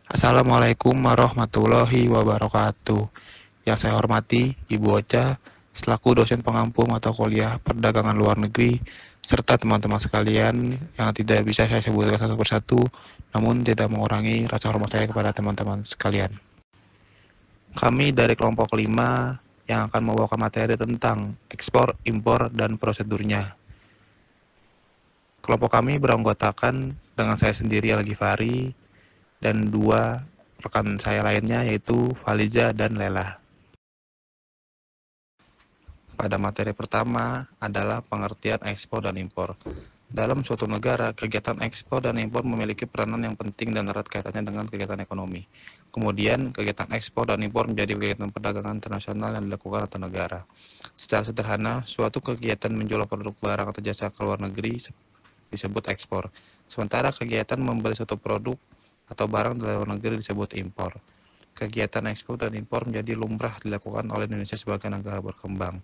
Assalamualaikum warahmatullahi wabarakatuh. Yang saya hormati Ibu Ocha, selaku dosen pengampu mata kuliah perdagangan luar negeri, serta teman-teman sekalian yang tidak bisa saya sebutkan satu persatu, namun tidak mengurangi rasa hormat saya kepada teman-teman sekalian. Kami dari kelompok 5 yang akan membawakan materi tentang ekspor, impor, dan prosedurnya. Kelompok kami beranggotakan dengan saya sendiri Al-Ghifari dan 2 rekan saya lainnya yaitu Faliza dan Lela. Pada materi pertama adalah pengertian ekspor dan impor. Dalam suatu negara, kegiatan ekspor dan impor memiliki peranan yang penting dan erat kaitannya dengan kegiatan ekonomi. Kemudian, kegiatan ekspor dan impor menjadi kegiatan perdagangan internasional yang dilakukan antar negara. Secara sederhana, suatu kegiatan menjual produk barang atau jasa ke luar negeri disebut ekspor. Sementara kegiatan membeli suatu produk atau barang dari luar negeri disebut impor. Kegiatan ekspor dan impor menjadi lumrah dilakukan oleh Indonesia sebagai negara berkembang.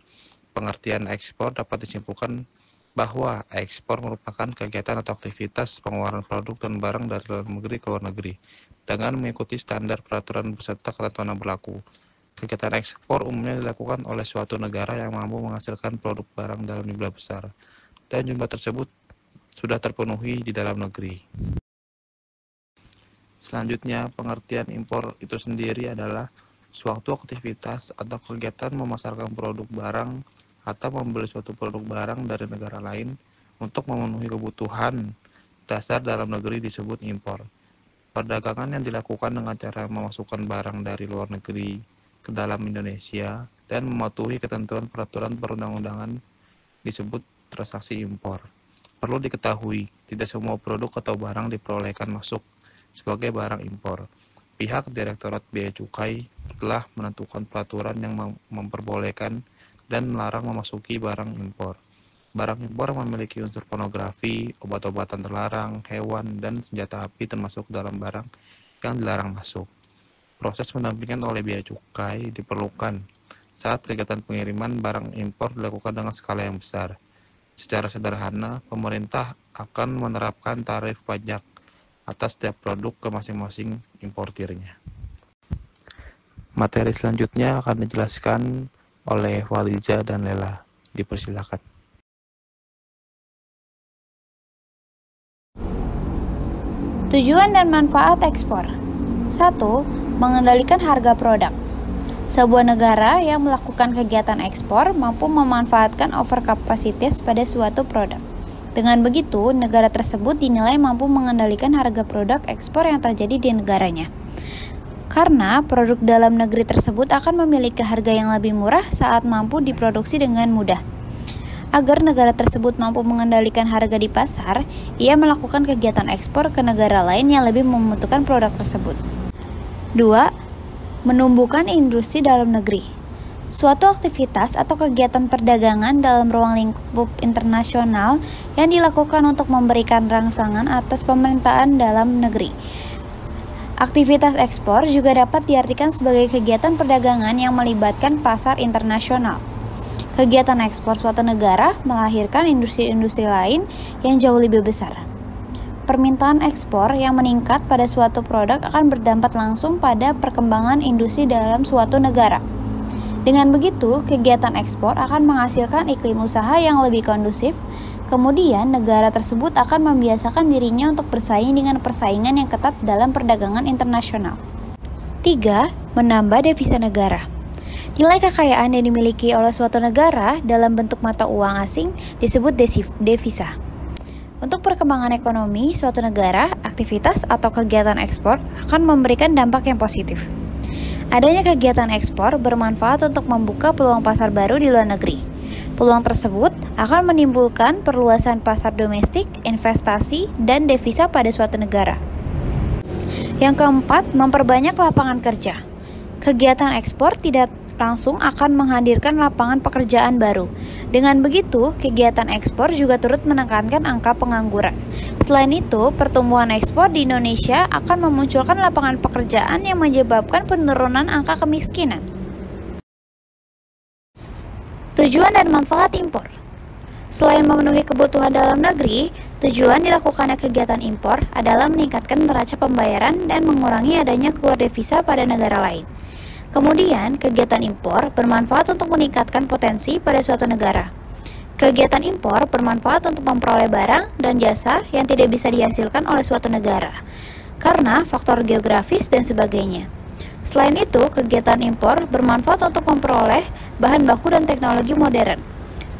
Pengertian ekspor dapat disimpulkan bahwa ekspor merupakan kegiatan atau aktivitas pengeluaran produk dan barang dari luar negeri ke luar negeri dengan mengikuti standar peraturan beserta ketentuan yang berlaku. Kegiatan ekspor umumnya dilakukan oleh suatu negara yang mampu menghasilkan produk barang dalam jumlah besar, dan jumlah tersebut sudah terpenuhi di dalam negeri. Selanjutnya, pengertian impor itu sendiri adalah suatu aktivitas atau kegiatan memasarkan produk barang atau membeli suatu produk barang dari negara lain untuk memenuhi kebutuhan dasar dalam negeri disebut impor. Perdagangan yang dilakukan dengan cara memasukkan barang dari luar negeri ke dalam Indonesia dan mematuhi ketentuan peraturan perundang-undangan disebut transaksi impor. Perlu diketahui, tidak semua produk atau barang diperbolehkan masuk sebagai barang impor. Pihak Direktorat Bea Cukai telah menentukan peraturan yang memperbolehkan dan melarang memasuki barang impor. Barang impor memiliki unsur pornografi, obat-obatan terlarang, hewan, dan senjata api termasuk dalam barang yang dilarang masuk. Proses pendampingan oleh Bea Cukai diperlukan saat kegiatan pengiriman barang impor dilakukan dengan skala yang besar. Secara sederhana, pemerintah akan menerapkan tarif pajak atas setiap produk ke masing-masing importirnya. Materi selanjutnya akan dijelaskan oleh Faliza dan Lela. Dipersilakan. Tujuan dan manfaat ekspor. 1. Mengendalikan harga produk. Sebuah negara yang melakukan kegiatan ekspor mampu memanfaatkan overkapasitas pada suatu produk. Dengan begitu, negara tersebut dinilai mampu mengendalikan harga produk ekspor yang terjadi di negaranya. Karena produk dalam negeri tersebut akan memiliki harga yang lebih murah saat mampu diproduksi dengan mudah. Agar negara tersebut mampu mengendalikan harga di pasar, ia melakukan kegiatan ekspor ke negara lain yang lebih membutuhkan produk tersebut. 2. Menumbuhkan industri dalam negeri. Suatu aktivitas atau kegiatan perdagangan dalam ruang lingkup internasional yang dilakukan untuk memberikan rangsangan atas pemerintahan dalam negeri. Aktivitas ekspor juga dapat diartikan sebagai kegiatan perdagangan yang melibatkan pasar internasional. Kegiatan ekspor suatu negara melahirkan industri-industri lain yang jauh lebih besar. Permintaan ekspor yang meningkat pada suatu produk akan berdampak langsung pada perkembangan industri dalam suatu negara. Dengan begitu, kegiatan ekspor akan menghasilkan iklim usaha yang lebih kondusif. Kemudian, negara tersebut akan membiasakan dirinya untuk bersaing dengan persaingan yang ketat dalam perdagangan internasional. 3. Menambah devisa negara. Nilai kekayaan yang dimiliki oleh suatu negara dalam bentuk mata uang asing disebut devisa. Untuk perkembangan ekonomi suatu negara, aktivitas atau kegiatan ekspor akan memberikan dampak yang positif. Adanya kegiatan ekspor bermanfaat untuk membuka peluang pasar baru di luar negeri. Peluang tersebut akan menimbulkan perluasan pasar domestik, investasi, dan devisa pada suatu negara. Yang keempat, memperbanyak lapangan kerja. Kegiatan ekspor tidak langsung akan menghadirkan lapangan pekerjaan baru. Dengan begitu, kegiatan ekspor juga turut menekankan angka pengangguran. Selain itu, pertumbuhan ekspor di Indonesia akan memunculkan lapangan pekerjaan yang menyebabkan penurunan angka kemiskinan. Tujuan dan manfaat impor. Selain memenuhi kebutuhan dalam negeri, tujuan dilakukannya kegiatan impor adalah meningkatkan neraca pembayaran dan mengurangi adanya keluar devisa pada negara lain. Kemudian, kegiatan impor bermanfaat untuk meningkatkan potensi pada suatu negara. Kegiatan impor bermanfaat untuk memperoleh barang dan jasa yang tidak bisa dihasilkan oleh suatu negara, karena faktor geografis dan sebagainya. Selain itu, kegiatan impor bermanfaat untuk memperoleh bahan baku dan teknologi modern.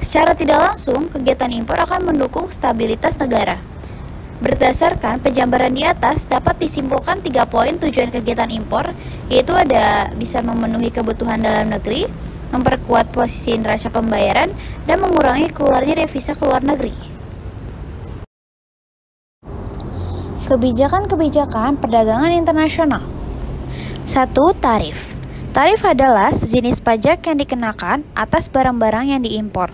Secara tidak langsung, kegiatan impor akan mendukung stabilitas negara. Berdasarkan penjabaran di atas, dapat disimpulkan 3 poin tujuan kegiatan impor, yaitu ada bisa memenuhi kebutuhan dalam negeri, memperkuat posisi neraca pembayaran, dan mengurangi keluarnya devisa ke luar negeri. Kebijakan-kebijakan perdagangan internasional. 1. Tarif. Tarif adalah sejenis pajak yang dikenakan atas barang-barang yang diimpor.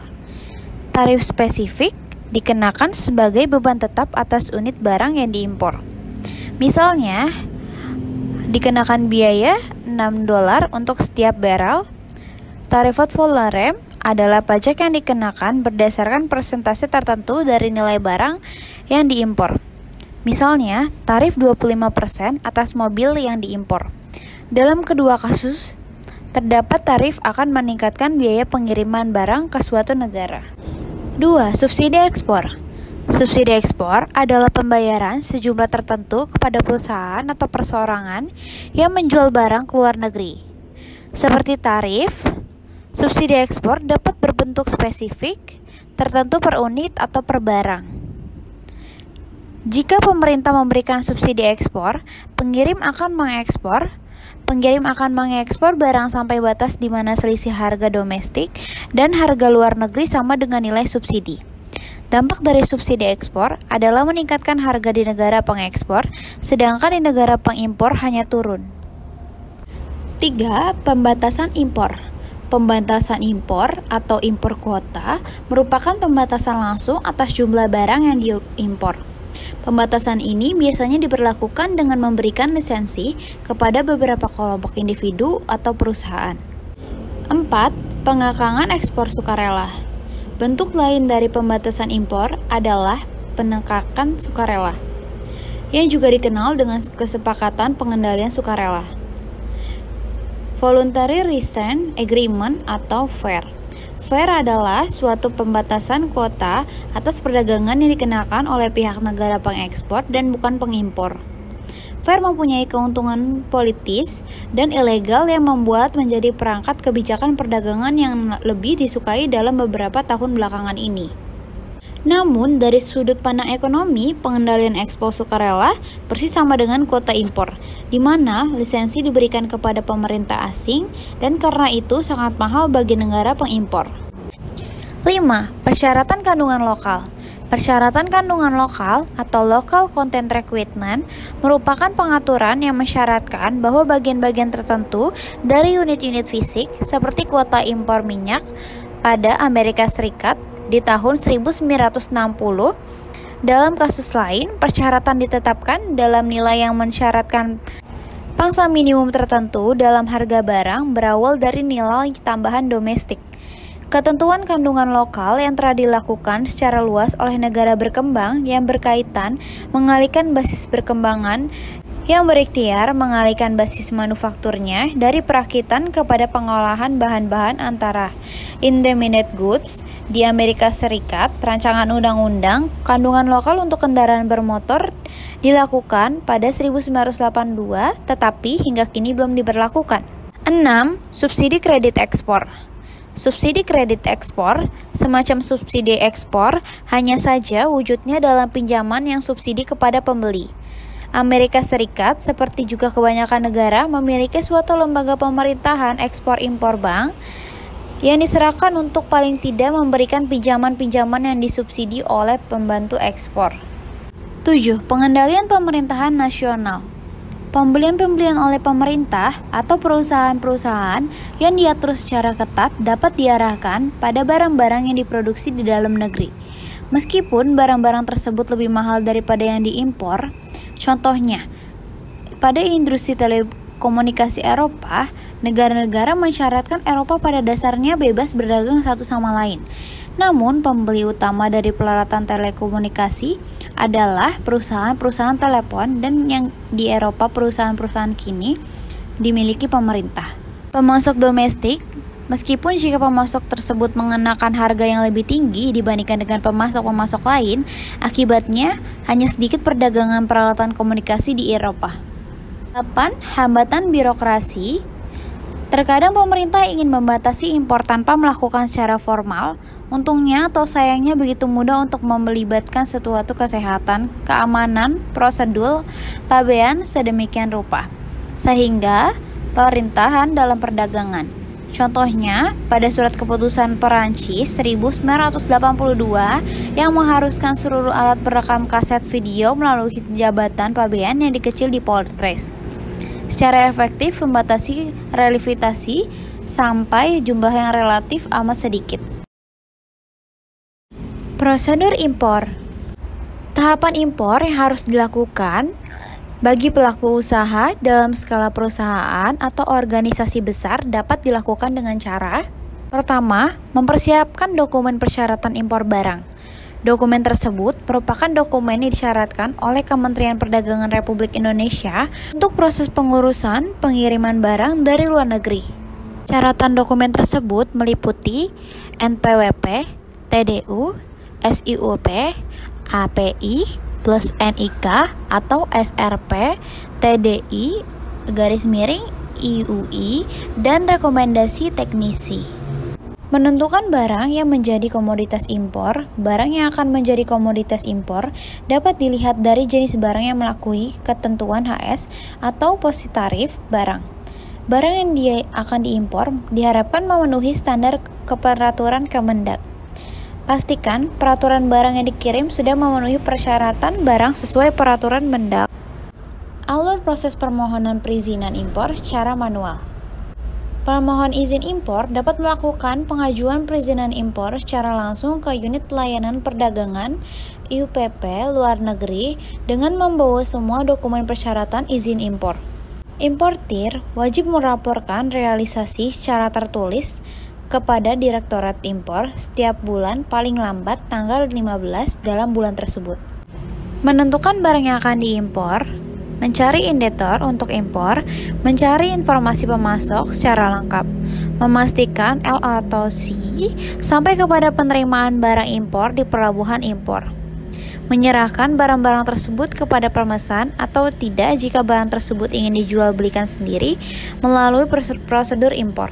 Tarif spesifik dikenakan sebagai beban tetap atas unit barang yang diimpor. Misalnya, dikenakan biaya $6 untuk setiap barrel. Tarif ad valorem adalah pajak yang dikenakan berdasarkan persentase tertentu dari nilai barang yang diimpor. Misalnya, tarif 25% atas mobil yang diimpor. Dalam kedua kasus, terdapat tarif akan meningkatkan biaya pengiriman barang ke suatu negara. 2. Subsidi ekspor. Subsidi ekspor adalah pembayaran sejumlah tertentu kepada perusahaan atau perseorangan yang menjual barang ke luar negeri. Seperti tarif, subsidi ekspor dapat berbentuk spesifik, tertentu per unit atau per barang. Jika pemerintah memberikan subsidi ekspor, pengirim akan mengekspor barang sampai batas di mana selisih harga domestik dan harga luar negeri sama dengan nilai subsidi. Dampak dari subsidi ekspor adalah meningkatkan harga di negara pengekspor, sedangkan di negara pengimpor hanya turun. 3. Pembatasan impor. Pembatasan impor atau impor kuota merupakan pembatasan langsung atas jumlah barang yang diimpor. Pembatasan ini biasanya diberlakukan dengan memberikan lisensi kepada beberapa kelompok individu atau perusahaan. 4. Pengekangan ekspor sukarela. Bentuk lain dari pembatasan impor adalah penekakan sukarela, yang juga dikenal dengan kesepakatan pengendalian sukarela. Voluntary Restraint Agreement atau FAIR. FAIR adalah suatu pembatasan kuota atas perdagangan yang dikenakan oleh pihak negara pengekspor dan bukan pengimpor. FAIR mempunyai keuntungan politis dan ilegal yang membuat menjadi perangkat kebijakan perdagangan yang lebih disukai dalam beberapa tahun belakangan ini. Namun, dari sudut pandang ekonomi, pengendalian ekspor sukarela persis sama dengan kuota impor, di mana lisensi diberikan kepada pemerintah asing dan karena itu sangat mahal bagi negara pengimpor. 5. Persyaratan kandungan lokal. Persyaratan kandungan lokal atau local content requirement merupakan pengaturan yang mensyaratkan bahwa bagian-bagian tertentu dari unit-unit fisik seperti kuota impor minyak pada Amerika Serikat di tahun 1960. Dalam kasus lain, persyaratan ditetapkan dalam nilai yang mensyaratkan pangsa minimum tertentu dalam harga barang berawal dari nilai tambahan domestik. Ketentuan kandungan lokal yang telah dilakukan secara luas oleh negara berkembang yang berkaitan mengalihkan basis perkembangan yang berikhtiar mengalihkan basis manufakturnya dari perakitan kepada pengolahan bahan-bahan antara intermediate goods di Amerika Serikat. Rancangan undang-undang kandungan lokal untuk kendaraan bermotor dilakukan pada 1982 tetapi hingga kini belum diberlakukan. 6. Subsidi kredit ekspor. Subsidi kredit ekspor, semacam subsidi ekspor, hanya saja wujudnya dalam pinjaman yang subsidi kepada pembeli. Amerika Serikat, seperti juga kebanyakan negara, memiliki suatu lembaga pemerintahan ekspor-impor bank yang diserahkan untuk paling tidak memberikan pinjaman-pinjaman yang disubsidi oleh pembantu ekspor. 7. Pengendalian pemerintahan nasional. Pembelian-pembelian oleh pemerintah atau perusahaan-perusahaan yang diatur secara ketat dapat diarahkan pada barang-barang yang diproduksi di dalam negeri. Meskipun barang-barang tersebut lebih mahal daripada yang diimpor, contohnya, pada industri telekomunikasi Eropa, negara-negara mensyaratkan Eropa pada dasarnya bebas berdagang satu sama lain. Namun, pembeli utama dari peralatan telekomunikasi adalah perusahaan-perusahaan telepon, dan yang di Eropa perusahaan-perusahaan kini dimiliki pemerintah. Pemasok domestik, meskipun jika pemasok tersebut mengenakan harga yang lebih tinggi dibandingkan dengan pemasok-pemasok lain, akibatnya hanya sedikit perdagangan peralatan komunikasi di Eropa. 8. Hambatan birokrasi. Terkadang pemerintah ingin membatasi impor tanpa melakukan secara formal. Untungnya atau sayangnya begitu mudah untuk melibatkan suatu kesehatan, keamanan, prosedur, pabean sedemikian rupa, sehingga pemerintahan dalam perdagangan. Contohnya, pada surat keputusan Perancis 1982 yang mengharuskan seluruh alat perekam kaset video melalui jabatan pabean yang dikecil di polres. Secara efektif membatasi relevitasi sampai jumlah yang relatif amat sedikit. Prosedur impor. Tahapan impor yang harus dilakukan bagi pelaku usaha dalam skala perusahaan atau organisasi besar dapat dilakukan dengan cara: pertama, mempersiapkan dokumen persyaratan impor barang. Dokumen tersebut merupakan dokumen yang disyaratkan oleh Kementerian Perdagangan Republik Indonesia untuk proses pengurusan pengiriman barang dari luar negeri. Syaratan dokumen tersebut meliputi NPWP, TDU, SIUP, API, plus NIK atau SRP, TDI, IUI, dan rekomendasi teknisi. Menentukan barang yang menjadi komoditas impor. Barang yang akan menjadi komoditas impor dapat dilihat dari jenis barang yang melampaui ketentuan HS atau posisi tarif barang. Barang yang akan diimpor diharapkan memenuhi standar keperaturan Kemendak. Pastikan peraturan barang yang dikirim sudah memenuhi persyaratan barang sesuai peraturan Mendak. Alur proses permohonan perizinan impor secara manual. Pemohon izin impor dapat melakukan pengajuan perizinan impor secara langsung ke unit pelayanan perdagangan UPP luar negeri dengan membawa semua dokumen persyaratan izin impor. Importir wajib melaporkan realisasi secara tertulis kepada Direktorat Impor setiap bulan paling lambat tanggal 15 dalam bulan tersebut. Menentukan barang yang akan diimpor, mencari indikator untuk impor, mencari informasi pemasok secara lengkap, memastikan L atau C sampai kepada penerimaan barang impor di pelabuhan impor, menyerahkan barang-barang tersebut kepada pemesan atau tidak jika barang tersebut ingin dijual belikan sendiri melalui prosedur impor.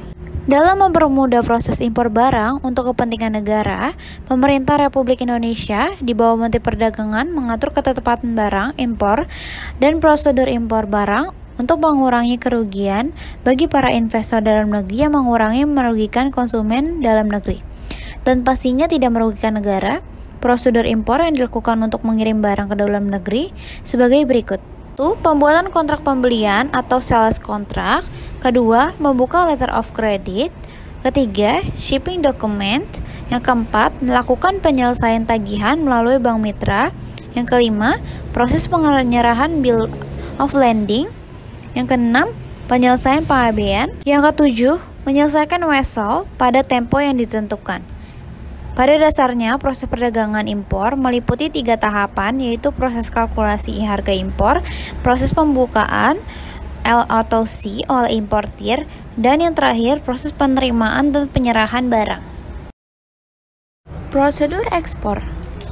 Dalam mempermudah proses impor barang untuk kepentingan negara, pemerintah Republik Indonesia di bawah Menteri Perdagangan mengatur ketetapan barang impor dan prosedur impor barang untuk mengurangi kerugian bagi para investor dalam negeri yang merugikan konsumen dalam negeri, dan pastinya tidak merugikan negara. Prosedur impor yang dilakukan untuk mengirim barang ke dalam negeri sebagai berikut. 1. Pembuatan kontrak pembelian atau sales contract. 2. Membuka letter of credit. 3. Shipping document. Yang 4. Melakukan penyelesaian tagihan melalui bank mitra. Yang 5. Proses penyerahan bill of lading. Yang 6. Penyelesaian pabean. Yang 7. Menyelesaikan wesel pada tempo yang ditentukan. Pada dasarnya, proses perdagangan impor meliputi 3 tahapan, yaitu proses kalkulasi harga impor, proses pembukaan L atau C oleh importir, dan yang terakhir proses penerimaan dan penyerahan barang. Prosedur ekspor.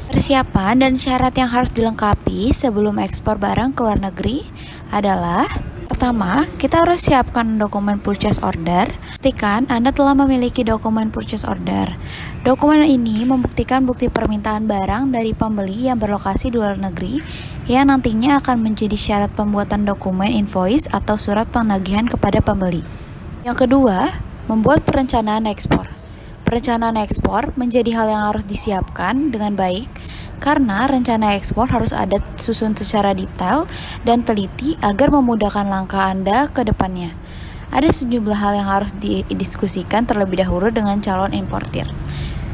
Persiapan dan syarat yang harus dilengkapi sebelum ekspor barang ke luar negeri adalah: pertama, kita harus siapkan dokumen purchase order. Pastikan Anda telah memiliki dokumen purchase order. Dokumen ini membuktikan bukti permintaan barang dari pembeli yang berlokasi di luar negeri yang nantinya akan menjadi syarat pembuatan dokumen invoice atau surat penagihan kepada pembeli. Yang kedua, membuat perencanaan ekspor. Perencanaan ekspor menjadi hal yang harus disiapkan dengan baik karena rencana ekspor harus ada susun secara detail dan teliti agar memudahkan langkah Anda ke depannya. Ada sejumlah hal yang harus didiskusikan terlebih dahulu dengan calon importir.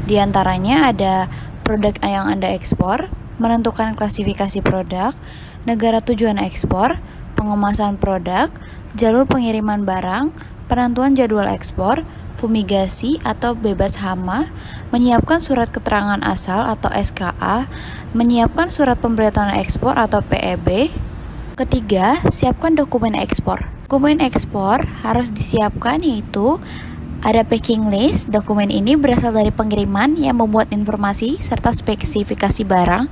Di antaranya ada produk yang Anda ekspor, menentukan klasifikasi produk, negara tujuan ekspor, pengemasan produk, jalur pengiriman barang, penentuan jadwal ekspor, fumigasi atau bebas hama, menyiapkan surat keterangan asal atau SKA, menyiapkan surat pemberitahuan ekspor atau PEB. Ketiga, siapkan dokumen ekspor. Dokumen ekspor harus disiapkan yaitu ada packing list. Dokumen ini berasal dari pengiriman yang membuat informasi serta spesifikasi barang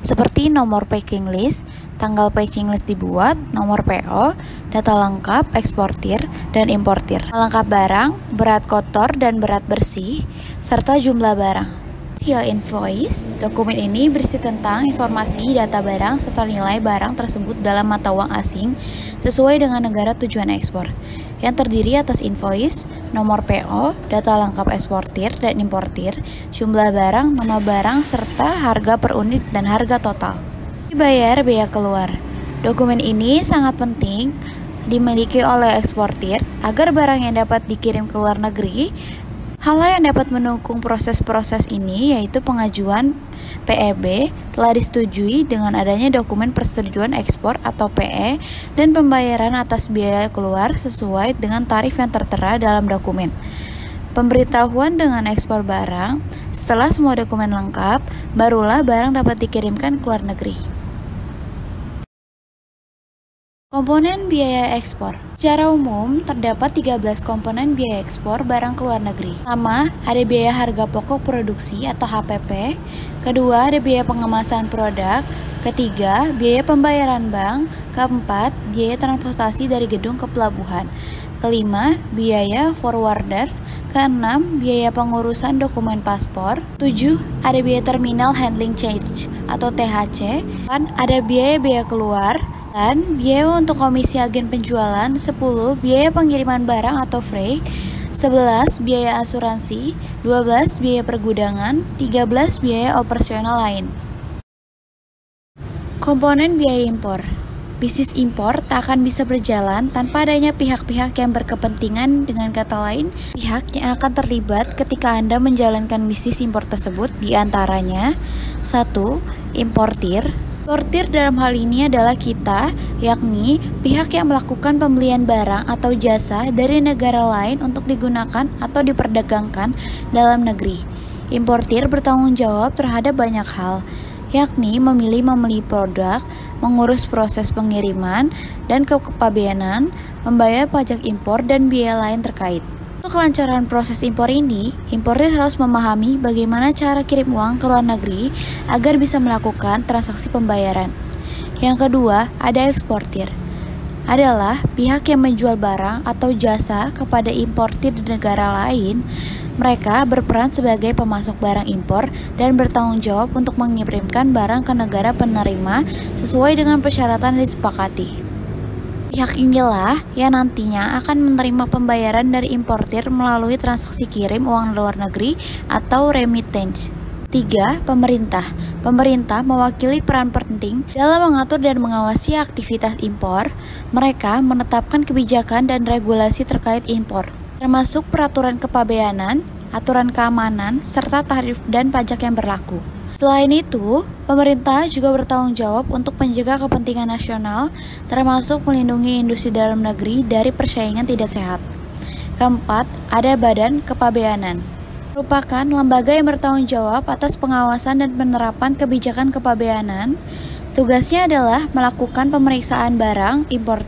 seperti nomor packing list, tanggal packing list dibuat, nomor PO, data lengkap eksportir dan importir, lengkap barang, berat kotor dan berat bersih, serta jumlah barang. Hasil invoice, dokumen ini berisi tentang informasi data barang serta nilai barang tersebut dalam mata uang asing sesuai dengan negara tujuan ekspor, yang terdiri atas invoice, nomor PO, data lengkap eksportir dan importir, jumlah barang, nama barang, serta harga per unit dan harga total. Dibayar biaya keluar. Dokumen ini sangat penting dimiliki oleh eksportir agar barang yang dapat dikirim ke luar negeri. Hal yang dapat mendukung proses-proses ini yaitu pengajuan PEB telah disetujui dengan adanya dokumen persetujuan ekspor atau PE dan pembayaran atas biaya keluar sesuai dengan tarif yang tertera dalam dokumen. Pemberitahuan dengan ekspor barang, setelah semua dokumen lengkap, barulah barang dapat dikirimkan ke luar negeri. Komponen biaya ekspor. Secara umum, terdapat 13 komponen biaya ekspor barang ke luar negeri. Pertama, ada biaya harga pokok produksi atau HPP. Kedua, ada biaya pengemasan produk. Ketiga, biaya pembayaran bank. Keempat, biaya transportasi dari gedung ke pelabuhan. Kelima, biaya forwarder. Keenam, biaya pengurusan dokumen paspor. 7, ada biaya terminal handling charge atau THC. 8, ada biaya keluar. Dan biaya untuk komisi agen penjualan. 10, biaya pengiriman barang atau freight. 11, biaya asuransi. 12, biaya pergudangan. 13, biaya operasional lain. Komponen biaya impor. Bisnis impor tak akan bisa berjalan tanpa adanya pihak-pihak yang berkepentingan, dengan kata lain, pihak yang akan terlibat ketika Anda menjalankan bisnis impor tersebut, diantaranya 1. Importir. Importir dalam hal ini adalah kita, yakni pihak yang melakukan pembelian barang atau jasa dari negara lain untuk digunakan atau diperdagangkan dalam negeri. Importir bertanggung jawab terhadap banyak hal, yakni memilih produk, mengurus proses pengiriman dan kepabeanan, membayar pajak impor dan biaya lain terkait. Untuk kelancaran proses impor ini, importir harus memahami bagaimana cara kirim uang ke luar negeri agar bisa melakukan transaksi pembayaran. Yang kedua, ada eksportir. Adalah pihak yang menjual barang atau jasa kepada importir di negara lain. Mereka berperan sebagai pemasok barang impor dan bertanggung jawab untuk mengirimkan barang ke negara penerima sesuai dengan persyaratan yang disepakati. Pihak inilah yang nantinya akan menerima pembayaran dari importir melalui transaksi kirim uang luar negeri atau remittance. 3. Pemerintah. Pemerintah mewakili peran penting dalam mengatur dan mengawasi aktivitas impor. Mereka menetapkan kebijakan dan regulasi terkait impor, termasuk peraturan kepabeanan, aturan keamanan, serta tarif dan pajak yang berlaku. Selain itu, pemerintah juga bertanggung jawab untuk menjaga kepentingan nasional, termasuk melindungi industri dalam negeri dari persaingan tidak sehat. Keempat, ada Badan Kepabeanan. Merupakan lembaga yang bertanggung jawab atas pengawasan dan penerapan kebijakan kepabeanan. Tugasnya adalah melakukan pemeriksaan barang impor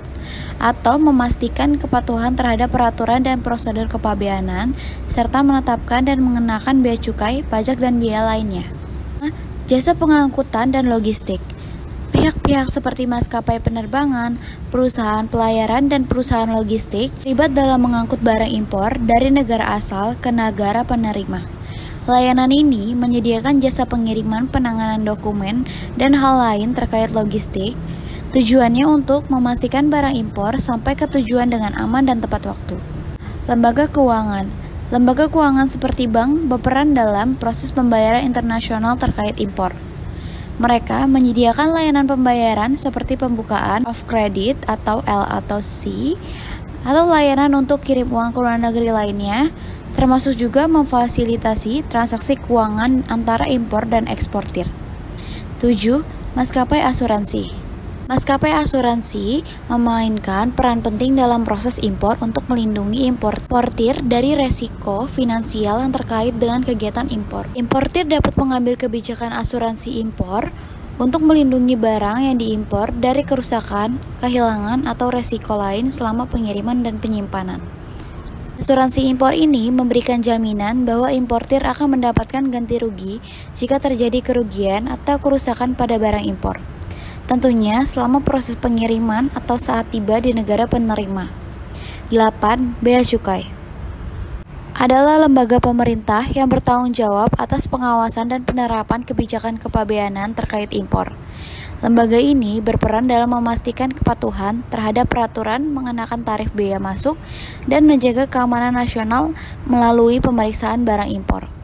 atau memastikan kepatuhan terhadap peraturan dan prosedur kepabeanan, serta menetapkan dan mengenakan bea cukai, pajak, dan biaya lainnya. Jasa pengangkutan dan logistik. Pihak-pihak seperti maskapai penerbangan, perusahaan pelayaran, dan perusahaan logistik terlibat dalam mengangkut barang impor dari negara asal ke negara penerima. Layanan ini menyediakan jasa pengiriman, penanganan dokumen, dan hal lain terkait logistik. Tujuannya untuk memastikan barang impor sampai ke tujuan dengan aman dan tepat waktu. Lembaga keuangan. Lembaga keuangan seperti bank berperan dalam proses pembayaran internasional terkait impor. Mereka menyediakan layanan pembayaran seperti pembukaan of credit atau L atau C, atau layanan untuk kirim uang ke luar negeri lainnya, termasuk juga memfasilitasi transaksi keuangan antara impor dan eksportir. 7. Maskapai asuransi. Maskapai asuransi memainkan peran penting dalam proses impor untuk melindungi importir dari resiko finansial yang terkait dengan kegiatan impor. Importir dapat mengambil kebijakan asuransi impor untuk melindungi barang yang diimpor dari kerusakan, kehilangan, atau resiko lain selama pengiriman dan penyimpanan. Asuransi impor ini memberikan jaminan bahwa importir akan mendapatkan ganti rugi jika terjadi kerugian atau kerusakan pada barang impor. Tentunya selama proses pengiriman atau saat tiba di negara penerima. 8. Bea Cukai adalah lembaga pemerintah yang bertanggung jawab atas pengawasan dan penerapan kebijakan kepabeanan terkait impor. Lembaga ini berperan dalam memastikan kepatuhan terhadap peraturan mengenakan tarif bea masuk dan menjaga keamanan nasional melalui pemeriksaan barang impor.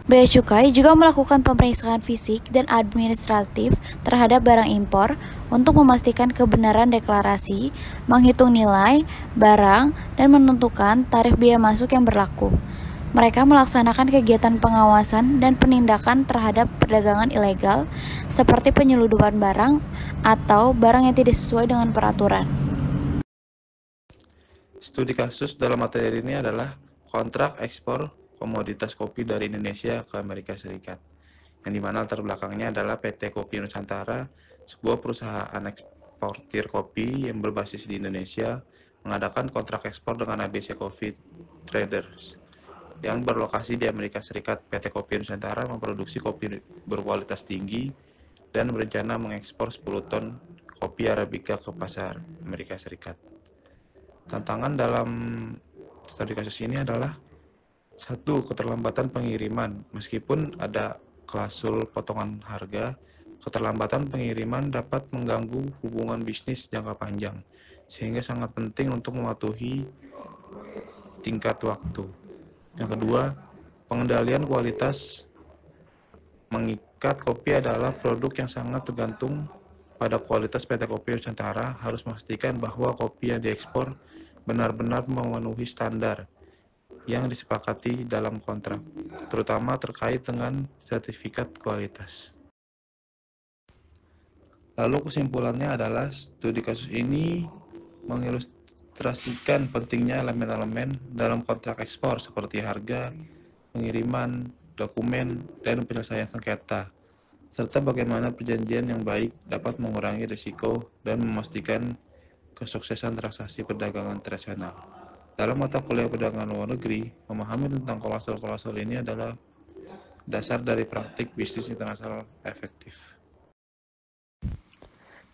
Bea Cukai juga melakukan pemeriksaan fisik dan administratif terhadap barang impor untuk memastikan kebenaran deklarasi, menghitung nilai barang, dan menentukan tarif bea masuk yang berlaku. Mereka melaksanakan kegiatan pengawasan dan penindakan terhadap perdagangan ilegal, seperti penyeludupan barang atau barang yang tidak sesuai dengan peraturan. Studi kasus dalam materi ini adalah kontrak ekspor komoditas kopi dari Indonesia ke Amerika Serikat, yang dimana latar belakangnya adalah PT Kopi Nusantara, sebuah perusahaan eksportir kopi yang berbasis di Indonesia, mengadakan kontrak ekspor dengan ABC Coffee Traders yang berlokasi di Amerika Serikat. PT Kopi Nusantara memproduksi kopi berkualitas tinggi dan berencana mengekspor 10 ton kopi Arabica ke pasar Amerika Serikat. Tantangan dalam studi kasus ini adalah 1. Keterlambatan pengiriman. Meskipun ada klausul potongan harga, keterlambatan pengiriman dapat mengganggu hubungan bisnis jangka panjang, sehingga sangat penting untuk mematuhi tingkat waktu. Yang kedua, pengendalian kualitas. Mengikat kopi adalah produk yang sangat tergantung pada kualitas. PT Kopi Nusantara harus memastikan bahwa kopi yang diekspor benar-benar memenuhi standar yang disepakati dalam kontrak, terutama terkait dengan sertifikat kualitas. Lalu kesimpulannya adalah studi kasus ini mengilustrasikan pentingnya elemen-elemen dalam kontrak ekspor seperti harga, pengiriman, dokumen, dan penyelesaian sengketa, serta bagaimana perjanjian yang baik dapat mengurangi risiko dan memastikan kesuksesan transaksi perdagangan internasional. Dalam mata kuliah perdagangan luar negeri, memahami tentang klausul-klausul ini adalah dasar dari praktik bisnis internasional efektif.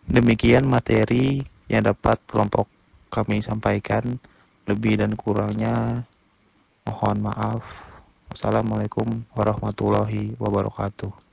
Demikian materi yang dapat kelompok kami sampaikan. Lebih dan kurangnya mohon maaf. Wassalamualaikum warahmatullahi wabarakatuh.